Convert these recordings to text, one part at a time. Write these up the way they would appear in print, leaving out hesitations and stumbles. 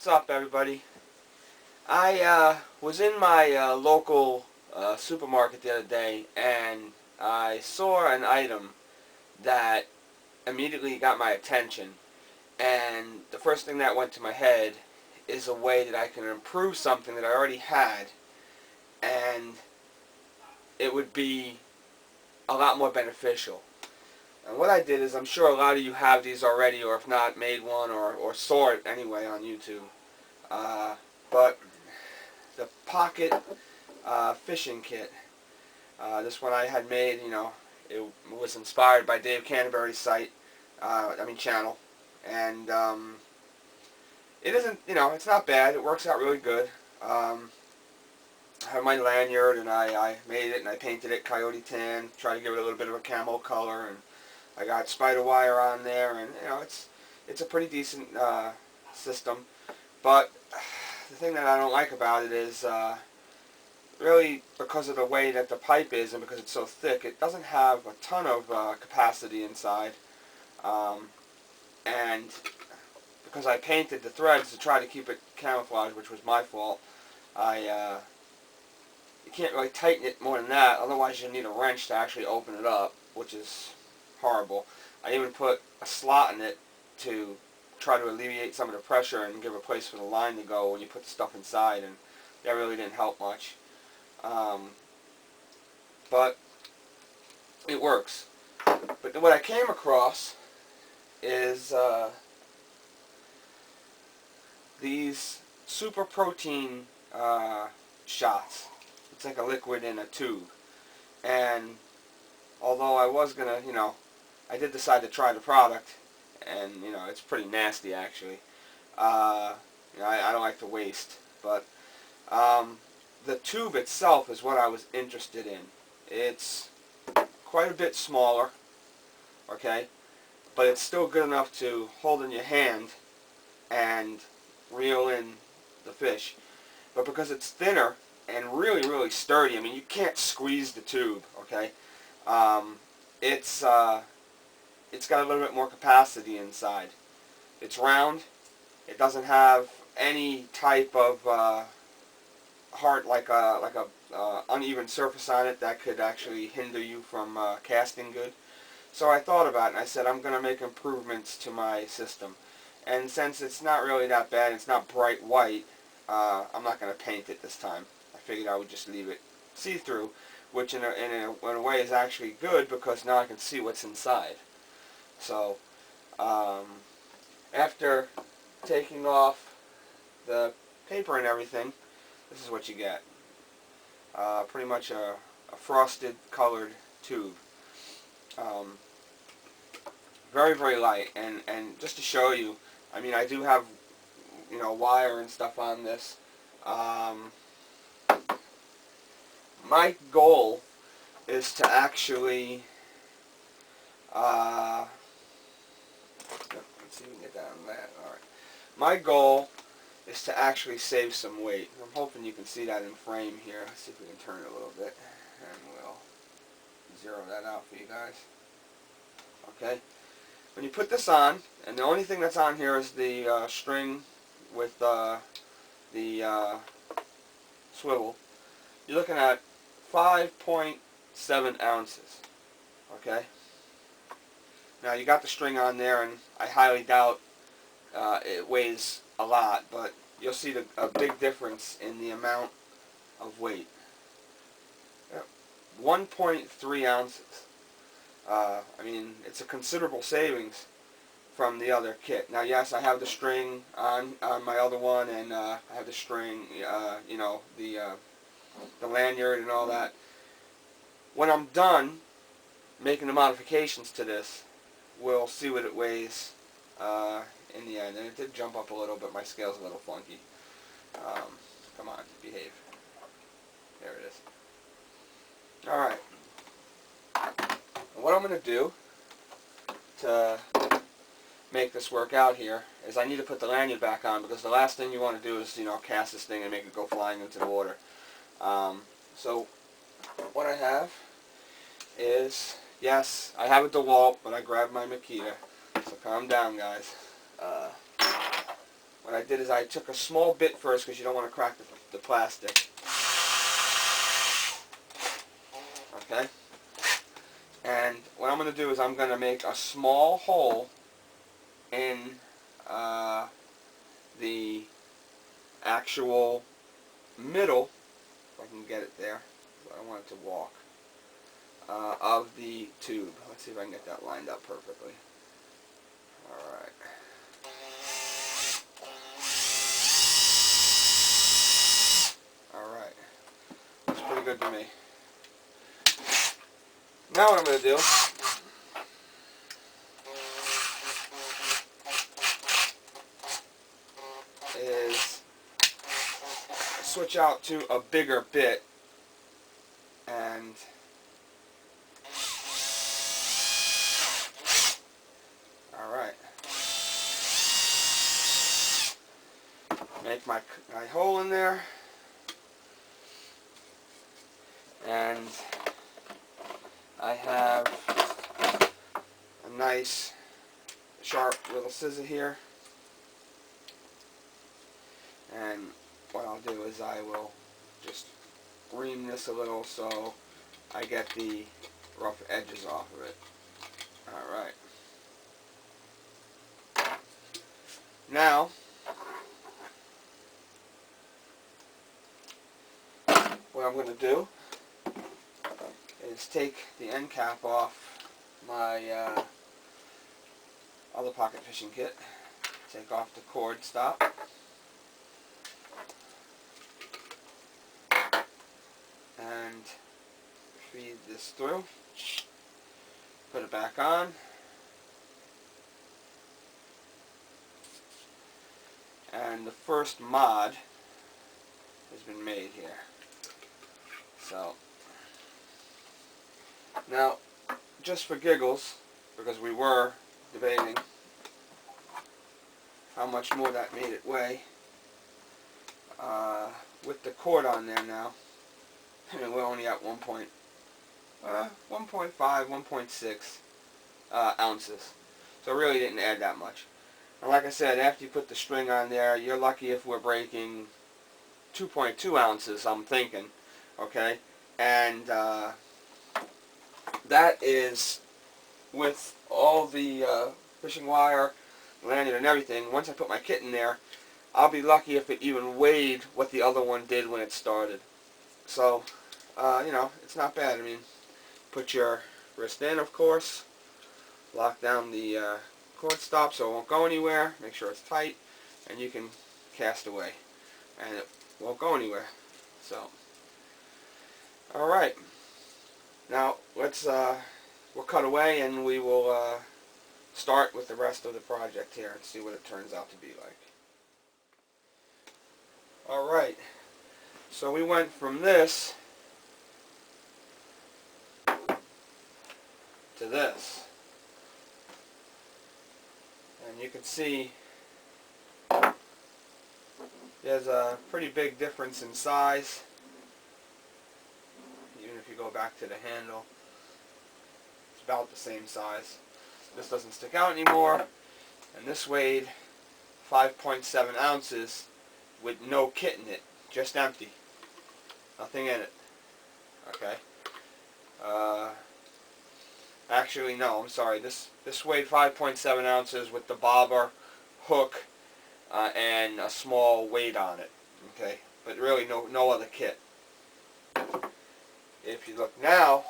What's up, everybody? I was in my local supermarket the other day, and I saw an item that immediately got my attention. And the first thing that went to my head is a way that I can improve something that I already had, and it would be a lot more beneficial. And what I did is, I'm sure a lot of you have these already, or if not, made one, or saw it anyway on YouTube. But the pocket fishing kit. This one I had made, it was inspired by Dave Canterbury's site, channel. And it isn't, it's not bad. It works out really good. I have my lanyard, and I made it, and I painted it coyote tan, try to give it a little bit of a camo color, and I got spider wire on there, and it's a pretty decent system. But the thing that I don't like about it is really because of the way that the pipe is, and because it's so thick, it doesn't have a ton of capacity inside. And because I painted the threads to try to keep it camouflaged, which was my fault, you can't really tighten it more than that. Otherwise, you need a wrench to actually open it up, which is horrible. I even put a slot in it to try to alleviate some of the pressure and give a place for the line to go when you put the stuff inside, and that really didn't help much. But it works. But what I came across is these super protein shots. It's like a liquid in a tube. And although I was gonna, I did decide to try the product, and it's pretty nasty actually. I don't like to waste, but the tube itself is what I was interested in. It's quite a bit smaller, okay, but it's still good enough to hold in your hand and reel in the fish. But because it's thinner and really, really sturdy, you can't squeeze the tube, okay. It's got a little bit more capacity inside. It's round. It doesn't have any type of uneven surface on it that could actually hinder you from casting good. So I thought about it, and I said, I'm going to make improvements to my system. And since it's not really that bad, it's not bright white, I'm not going to paint it this time. I figured I would just leave it see-through, which in a way is actually good, because now I can see what's inside. So after taking off the paper and everything, this is what you get. Pretty much a frosted colored tube. Very, very light. And just to show you, I do have, wire and stuff on this. My goal is to actually, let's see if we can get that on that. Alright. My goal is to actually save some weight. I'm hoping you can see that in frame here. Let's see if we can turn it a little bit, and we'll zero that out for you guys. Okay. When you put this on, and the only thing that's on here is the string with the swivel, you're looking at 5.7 ounces. Okay. Now you got the string on there, and I highly doubt it weighs a lot, but you'll see a big difference in the amount of weight. 1.3 ounces. It's a considerable savings from the other kit. Now, yes, I have the string on my other one, and I have the string, the lanyard and all that. When I'm done making the modifications to this, we'll see what it weighs in the end. And it did jump up a little, but my scale's a little funky. Come on, behave. There it is. Alright. What I'm going to do to make this work out here is I need to put the lanyard back on, because the last thing you want to do is, cast this thing and make it go flying into the water. So what I have is, yes, I have a DeWalt, but I grabbed my Makita. So calm down, guys. what I did is I took a small bit first because you don't want to crack the plastic. Okay? And what I'm going to do is I'm going to make a small hole in the actual middle, if I can get it there, I want it to walk, of the tube. Let's see if I can get that lined up perfectly. Alright. Alright. That's pretty good to me. Now what I'm going to do is switch out to a bigger bit and alright, make my hole in there, and I have a nice sharp little scissor here, and what I'll do is I will just ream this a little so I get the rough edges off of it. Alright. Now, what I'm going to do is take the end cap off my other pocket fishing kit, take off the cord stop, and feed this through, put it back on, and the first mod has been made here. So now, just for giggles, because we were debating how much more that made it weigh, with the cord on there now, I mean, we're only at 1.5, 1.6 ounces. So it really didn't add that much. And like I said, after you put the string on there, you're lucky if we're breaking 2.2 ounces, I'm thinking. Okay? And that is with all the fishing wire, lanyard, and everything. Once I put my kit in there, I'll be lucky if it even weighed what the other one did when it started. So, you know, it's not bad. I mean, put your wrist in, of course, lock down the cord stop so it won't go anywhere, make sure it's tight, and you can cast away, and it won't go anywhere. So, alright, now let's, we'll cut away and we will start with the rest of the project here and see what it turns out to be like. Alright, so we went from this to this, and you can see there's a pretty big difference in size. Even if you go back to the handle, it's about the same size. This doesn't stick out anymore, and this weighed 5.7 ounces with no kit in it, just empty, nothing in it. Okay. Actually, no, I'm sorry. This weighed 5.7 ounces with the bobber, hook, and a small weight on it. Okay, but really no other kit. If you look now,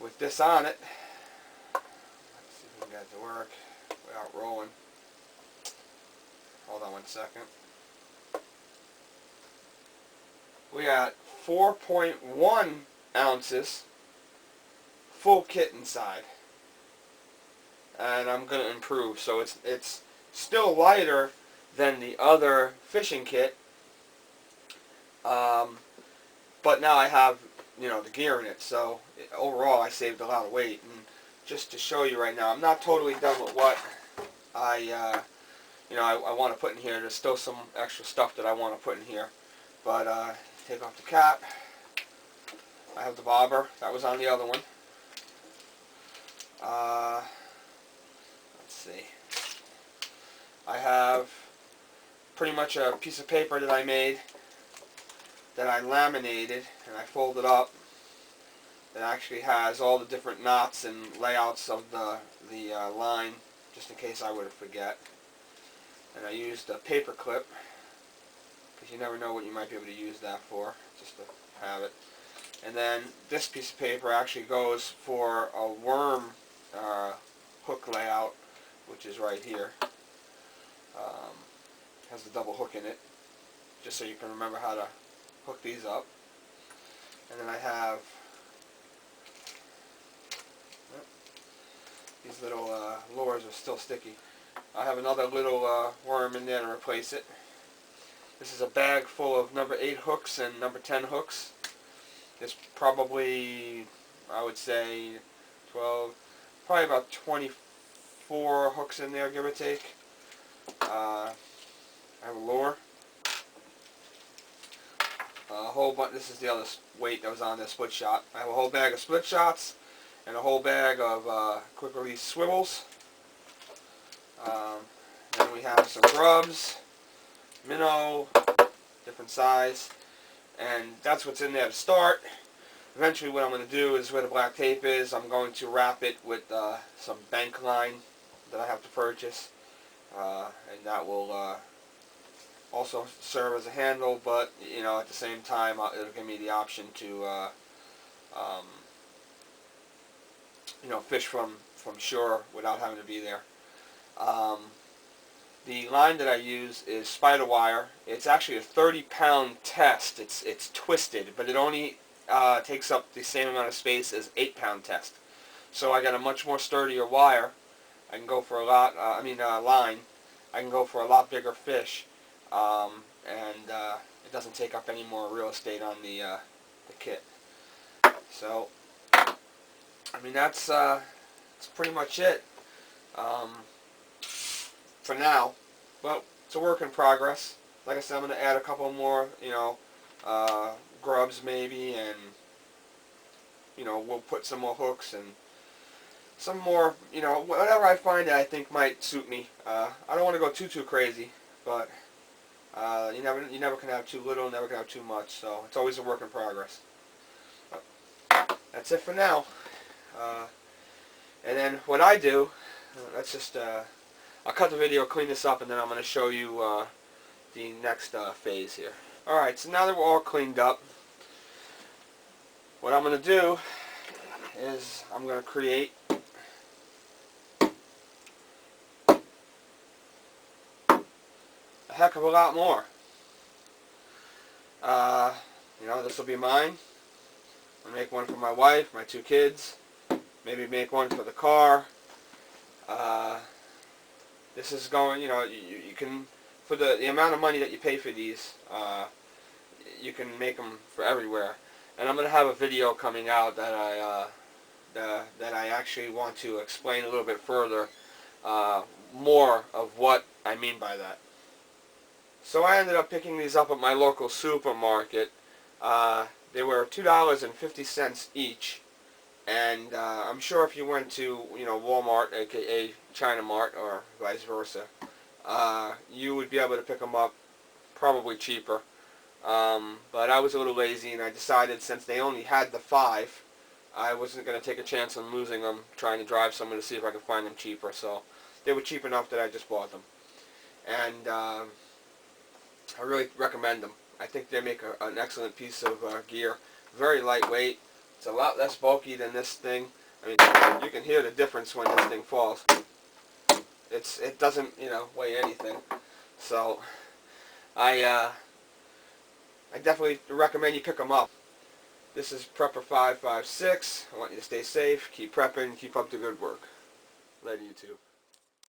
with this on it, let's see if we can get it to work without rolling. Hold on one second. We got 4.1 ounces full kit inside, and I'm going to improve. So it's still lighter than the other fishing kit, but now I have, you know, the gear in it. So overall, I saved a lot of weight. And just to show you right now, I'm not totally done with what I want to put in here. There's still some extra stuff that I want to put in here, but take off the cap. I have the bobber that was on the other one. Let's see. I have pretty much a piece of paper that I made that I laminated and I folded up. It actually has all the different knots and layouts of the line, just in case I were to forget. And I used a paper clip, because you never know what you might be able to use that for, just to have it. And then this piece of paper actually goes for a worm hook layout, which is right here. Has the double hook in it, just so you can remember how to hook these up. And then I have these little lures are still sticky. I have another little worm in there to replace it. This is a bag full of number 8 hooks and number 10 hooks. There's probably, I would say, probably about 24 hooks in there, give or take. I have a lure. A whole bunch. This is the other weight that was on this split shot. I have a whole bag of split shots and a whole bag of quick release swivels. Then we have some grubs, minnow, different size, and that's what's in there to start. Eventually what I'm going to do is, where the black tape is, I'm going to wrap it with some bank line that I have to purchase, and that will also serve as a handle, but you know, at the same time it'll give me the option to you know, fish from shore without having to be there. The line that I use is spider wire. It's actually a 30-pound test. It's twisted, but it only takes up the same amount of space as 8-pound test. So I got a much more sturdier wire. I can go for a lot. Line. I can go for a lot bigger fish, and it doesn't take up any more real estate on the kit. So, I mean, that's pretty much it for now. But it's a work in progress. Like I said, I'm going to add a couple more, you know, grubs maybe, and you know, we'll put some more hooks and some more, you know, whatever I find that I think might suit me. I don't want to go too crazy, but you never can have too little, never can have too much. So it's always a work in progress. But that's it for now. And then what I do, let's just I'll cut the video, clean this up, and then I'm going to show you the next phase here. Alright, so now that we're all cleaned up, what I'm going to do is I'm going to create a heck of a lot more. You know, this will be mine. I'll make one for my wife, my 2 kids, maybe make one for the car. This is going, you know, you can, for the amount of money that you pay for these, you can make them for everywhere. And I'm going to have a video coming out that I actually want to explain a little bit further, more of what I mean by that. So I ended up picking these up at my local supermarket. They were $2.50 each, and I'm sure if you went to, you know, Walmart, aka China Mart, or vice versa, you would be able to pick them up probably cheaper. But I was a little lazy, and I decided, since they only had the 5, I wasn't going to take a chance on losing them trying to drive somewhere to see if I could find them cheaper. So they were cheap enough that I just bought them, and I really recommend them. I think they make an excellent piece of gear. Very lightweight. It's a lot less bulky than this thing. I mean, you can hear the difference when this thing falls. It doesn't, you know, weigh anything. So I definitely recommend you pick them up. This is Prepper 556. I want you to stay safe, keep prepping, keep up the good work. Later, YouTube.